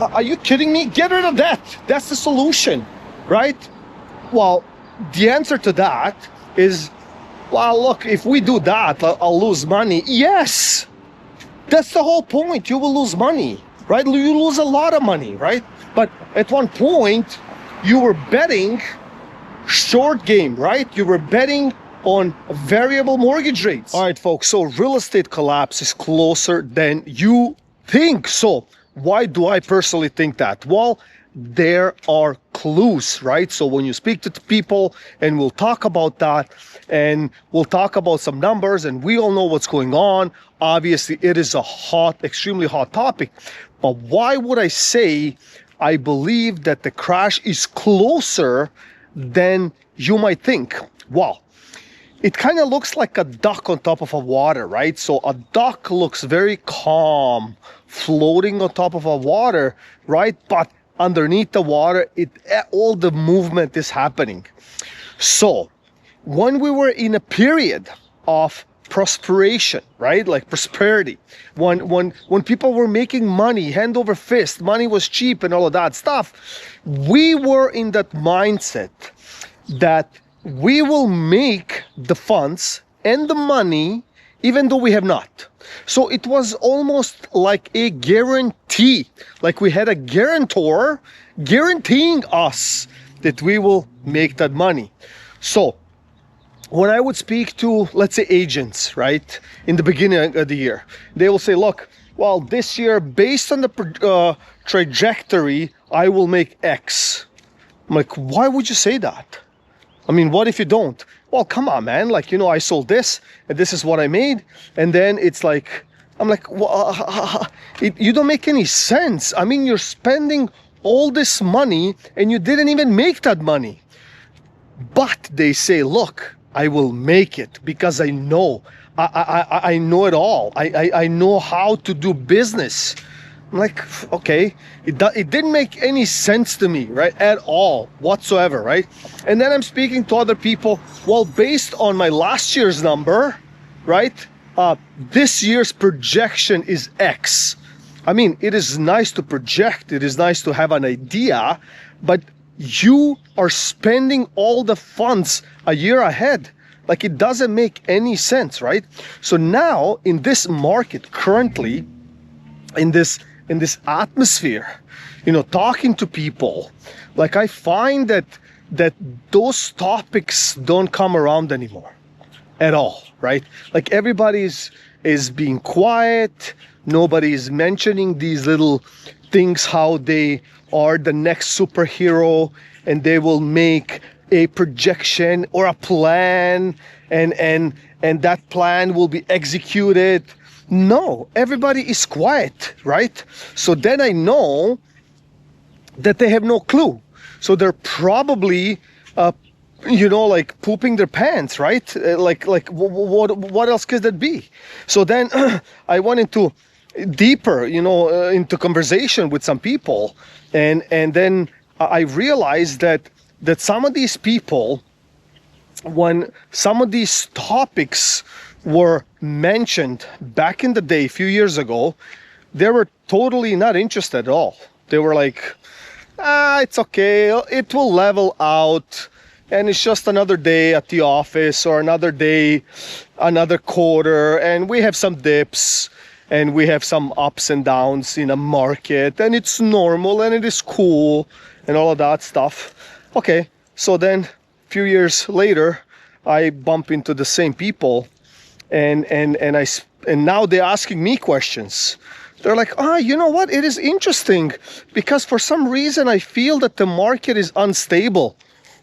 Are you kidding me? Get rid of that. That's the solution, right? Well, the answer to that is, well, look, if we do that, I'll lose money. Yes, that's the whole point. You will lose money, right? You lose a lot of money, right? But at one point, you were betting short game, right? You were betting on variable mortgage rates. All right, folks, so real estate collapse is closer than you think. So why do I personally think that? Well, there are clues, right? So when you speak to people, and we'll talk about that, and we'll talk about some numbers, and we all know what's going on. Obviously, it is a extremely hot topic. But why would I say I believe that the crash is closer than you might think? Well, it kind of looks like a duck on top of a water, right? So a duck looks very calm, floating on top of a water, right? But underneath the water, all the movement is happening. So when we were in a period of prosperation, right? Like prosperity, when people were making money hand over fist, money was cheap and all of that stuff, we were in that mindset that we will make the funds and the money even though we have not. So it was almost like a guarantee, like we had a guarantor guaranteeing us that we will make that money. So when I would speak to, let's say, agents, right, in the beginning of the year, they will say, look, well, this year, based on the trajectory, I will make X. I'm like, why would you say that? I mean, what if you don't? Well, come on, man. Like, I sold this and this is what I made. And then it's like, I'm like, well, you don't make any sense. I mean, you're spending all this money and you didn't even make that money. But they say, look, I will make it because I know. I know it all. I know how to do business. I'm like, okay, it didn't make any sense to me, right, at all, whatsoever, right? And then I'm speaking to other people, well, based on my last year's number, right, this year's projection is X. I mean, it is nice to project, it is nice to have an idea, but you are spending all the funds a year ahead. Like, it doesn't make any sense, right? So now, in this market, currently, in this atmosphere, talking to people, like, I find that those topics don't come around anymore at all, right? Like, everybody is being quiet. Nobody is mentioning these little things, how they are the next superhero and they will make a projection or a plan and that plan will be executed. No, everybody is quiet, right? So then I know that they have no clue. So they're probably, like pooping their pants, right? Like what else could that be? So then I went into deeper, into conversation with some people, and then I realized that some of these people, when some of these topics were mentioned back in the day, a few years ago, they were totally not interested at all. They were like, it's okay, it will level out, and it's just another day at the office, or another day, another quarter, and we have some dips, and we have some ups and downs in a market, and it's normal, and it is cool, and all of that stuff. Okay, so then a few years later, I bump into the same people, and now they're asking me questions. They're like, you know what? It is interesting because for some reason I feel that the market is unstable.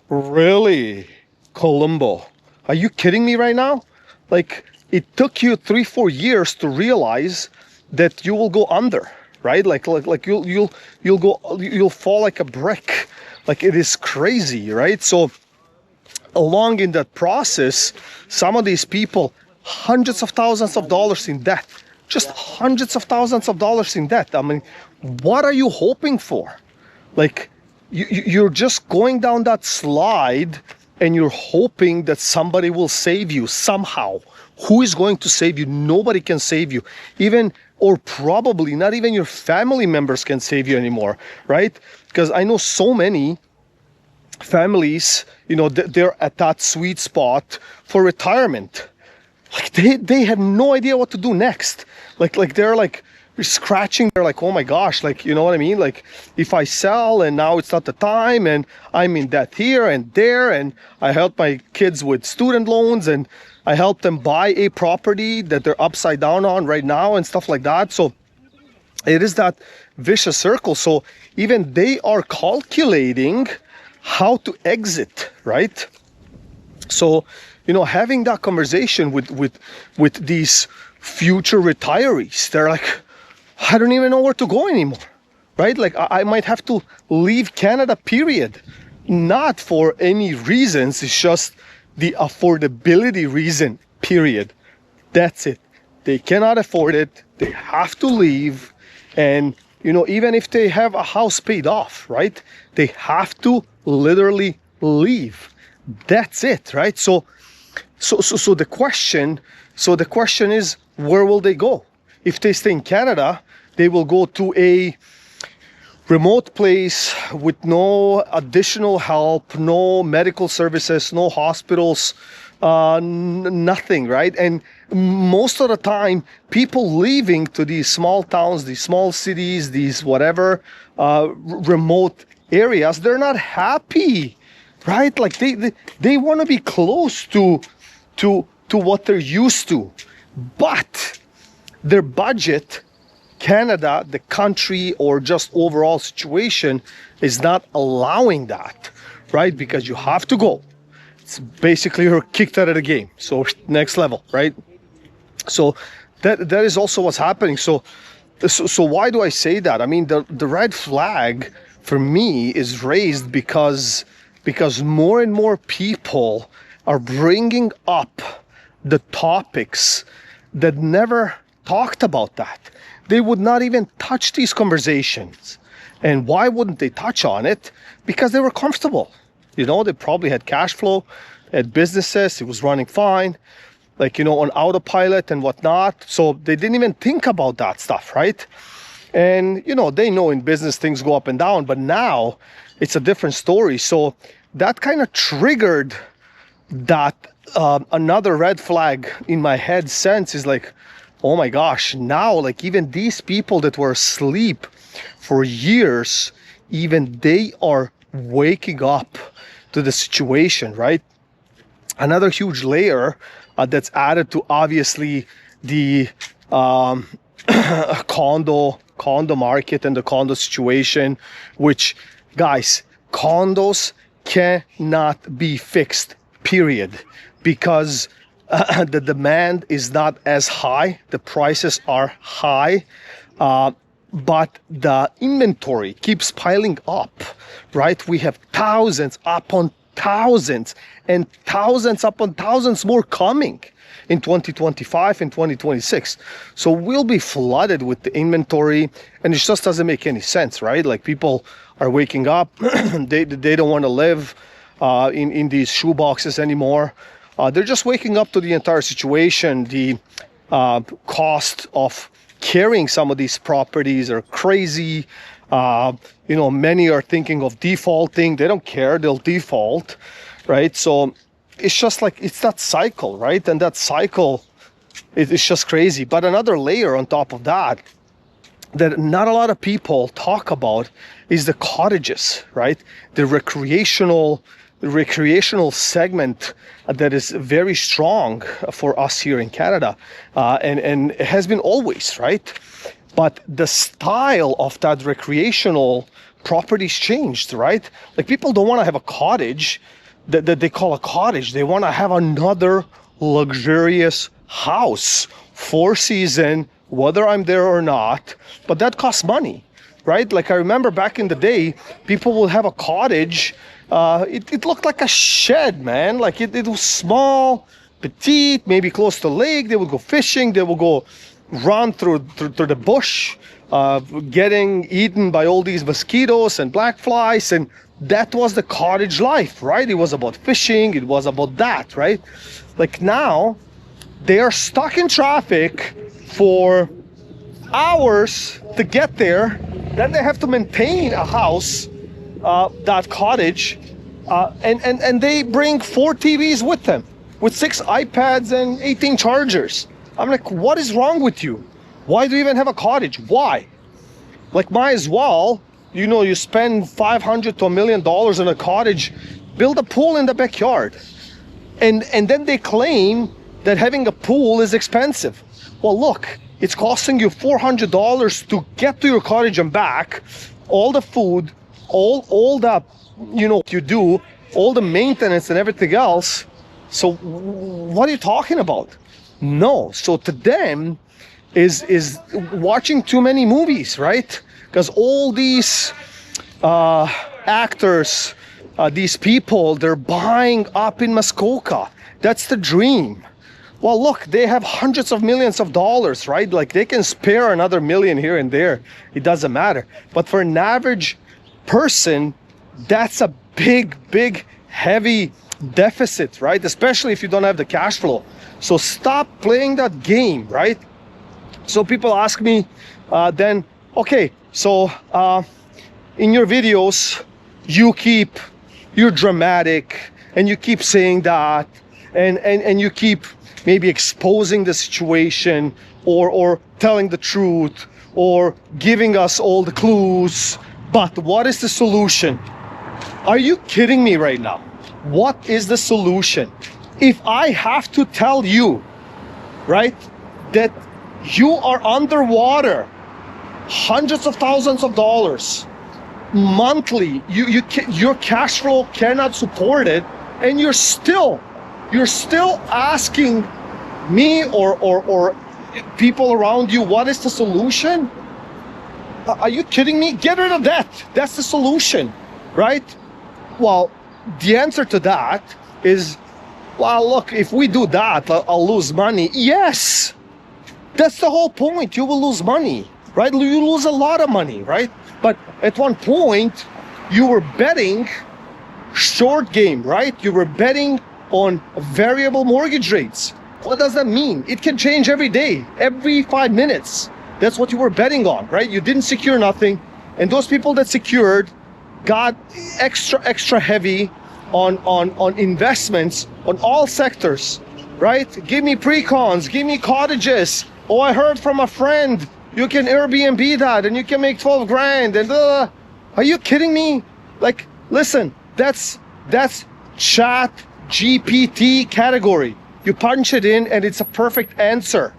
Really, Columbo? Are you kidding me right now? Like, it took you 3-4 years to realize that you will go under, right? Like you'll fall like a brick. Like, it is crazy, right? So along in that process, some of these people, hundreds of thousands of dollars in debt, just hundreds of thousands of dollars in debt. I mean, what are you hoping for? Like, you're just going down that slide and you're hoping that somebody will save you somehow. Who is going to save you? Nobody can save you. Even or probably not even your family members can save you anymore, right? Because I know so many families, they're at that sweet spot for retirement. Like they have no idea what to do next. Like they're like scratching. They're like, oh my gosh, like, you know what I mean? Like, if I sell and now it's not the time, and I'm in debt here and there, and I help my kids with student loans, and I help them buy a property that they're upside down on right now and stuff like that. So it is that vicious circle. So even they are calculating how to exit, right? So, having that conversation with these future retirees, they're like, I don't even know where to go anymore, right? Like, I might have to leave Canada, period. Not for any reasons, it's just the affordability reason, period. That's it. They cannot afford it. They have to leave. And, even if they have a house paid off, right? They have to literally leave. That's it, right? So the question is, where will they go? If they stay in Canada, they will go to a remote place with no additional help, no medical services, no hospitals, nothing, right? And most of the time, people leaving to these small towns, these small cities, these whatever remote areas, they're not happy, right? Like they want to be close to what they're used to, but their budget, Canada, the country, or just overall situation is not allowing that, right? Because you have to go. It's basically you're kicked out of the game. So next level, right? So that is also what's happening. So why do I say that? I mean, the red flag for me is raised because more and more people are bringing up the topics that never talked about that. They would not even touch these conversations. And why wouldn't they touch on it? Because they were comfortable. They probably had cash flow, had businesses, it was running fine, like, on autopilot and whatnot. So they didn't even think about that stuff, right? And, they know in business things go up and down, but now it's a different story. So that kind of triggered that another red flag in my head sense is like, oh my gosh, now like even these people that were asleep for years, even they are waking up to the situation, right? Another huge layer that's added to obviously the condo market and the condo situation, which, guys, condos cannot be fixed, period, because the demand is not as high, the prices are high, but the inventory keeps piling up, right? We have thousands upon thousands and thousands upon thousands more coming in 2025 and 2026. So we'll be flooded with the inventory, and it just doesn't make any sense, right? Like, people are waking up, they don't want to live in these shoe boxes anymore. They're just waking up to the entire situation. The cost of carrying some of these properties are crazy. Many are thinking of defaulting. They don't care, they'll default, right? So it's just like, it's that cycle, right? And that cycle is just crazy. But another layer on top of that not a lot of people talk about is the cottages, right? The recreational segment that is very strong for us here in Canada, and it has been always, right? But the style of that recreational properties changed, right? Like, people don't want to have a cottage that they call a cottage. They want to have another luxurious house, 4-season, whether I'm there or not, but that costs money, right? Like, I remember back in the day, people would have a cottage. It looked like a shed, man. Like, it was small, petite, maybe close to the lake. They would go fishing. They would go run through the bush, getting eaten by all these mosquitoes and black flies. And that was the cottage life, right? It was about fishing. It was about that, right? Like, now they are stuck in traffic for hours to get there. Then they have to maintain a house, that cottage, and they bring 4 TVs with them, with 6 iPads and 18 chargers. I'm like, what is wrong with you? Why do you even have a cottage? Why? Like, might as well, you know, you spend $500 to $1 million on a cottage, build a pool in the backyard. And then they claim that having a pool is expensive. Well, look, it's costing you $400 to get to your cottage and back, all the food, all the, you know, you do, all the maintenance and everything else. So what are you talking about? No. So to them is watching too many movies, right? Because all these actors, these people, they're buying up in Muskoka. That's the dream. Well, look, they have hundreds of millions of dollars, right? Like, they can spare another million here and there. It doesn't matter. But for an average person, that's a big, heavy deficit, right? Especially if you don't have the cash flow. So stop playing that game, right? So people ask me then, okay, so in your videos, you're dramatic, and you keep saying that, and you keep maybe exposing the situation, or telling the truth, or giving us all the clues. But what is the solution? Are you kidding me right now? What is the solution? If I have to tell you, right, that you are underwater hundreds of thousands of dollars monthly, your cash flow cannot support it, and you're still asking me or people around you, what is the solution? Are you kidding me? Get rid of debt. That's the solution, right? Well, the answer to that is, well, look, if we do that, I'll lose money. Yes, that's the whole point. You will lose money, right? You lose a lot of money, right? But at one point, you were betting short game, right? You were betting on variable mortgage rates. What does that mean? It can change every day, every 5 minutes. That's what you were betting on, right? You didn't secure nothing. And those people that secured got extra heavy on investments on all sectors, right? Give me pre-cons, give me cottages. Oh, I heard from a friend, you can Airbnb that and you can make 12 grand. And are you kidding me? Like, listen, that's chat GPT category. You punch it in and it's a perfect answer.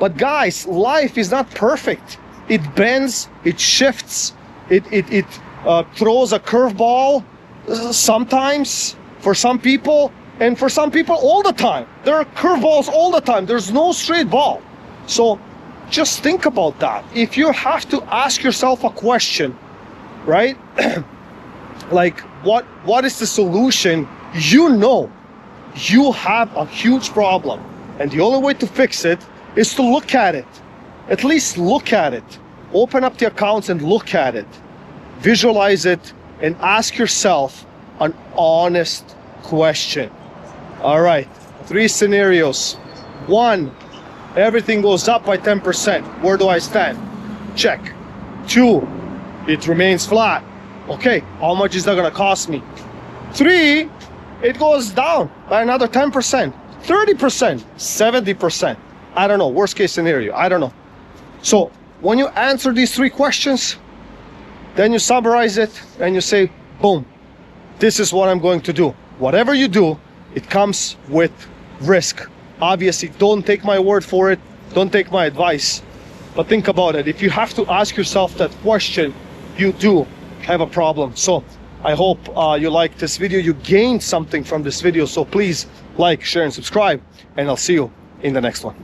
But guys, life is not perfect. It bends, it shifts, it throws a curveball sometimes for some people, and for some people all the time. There are curveballs all the time. There's no straight ball. So just think about that. If you have to ask yourself a question, right? Like, what is the solution? You know you have a huge problem, and the only way to fix it is to look at it. At least look at it. Open up the accounts and look at it. Visualize it and ask yourself an honest question. All right, 3 scenarios. 1, everything goes up by 10%. Where do I stand? Check. 2, it remains flat. Okay, how much is that gonna cost me? 3, it goes down by another 10%, 30%, 70%. I don't know, worst case scenario, I don't know. So when you answer these 3 questions, then you summarize it and you say, boom, this is what I'm going to do. Whatever you do, it comes with risk. Obviously, don't take my word for it, don't take my advice, but think about it. If you have to ask yourself that question, you do have a problem. So I hope you liked this video, you gained something from this video. So please like, share, and subscribe, and I'll see you in the next one.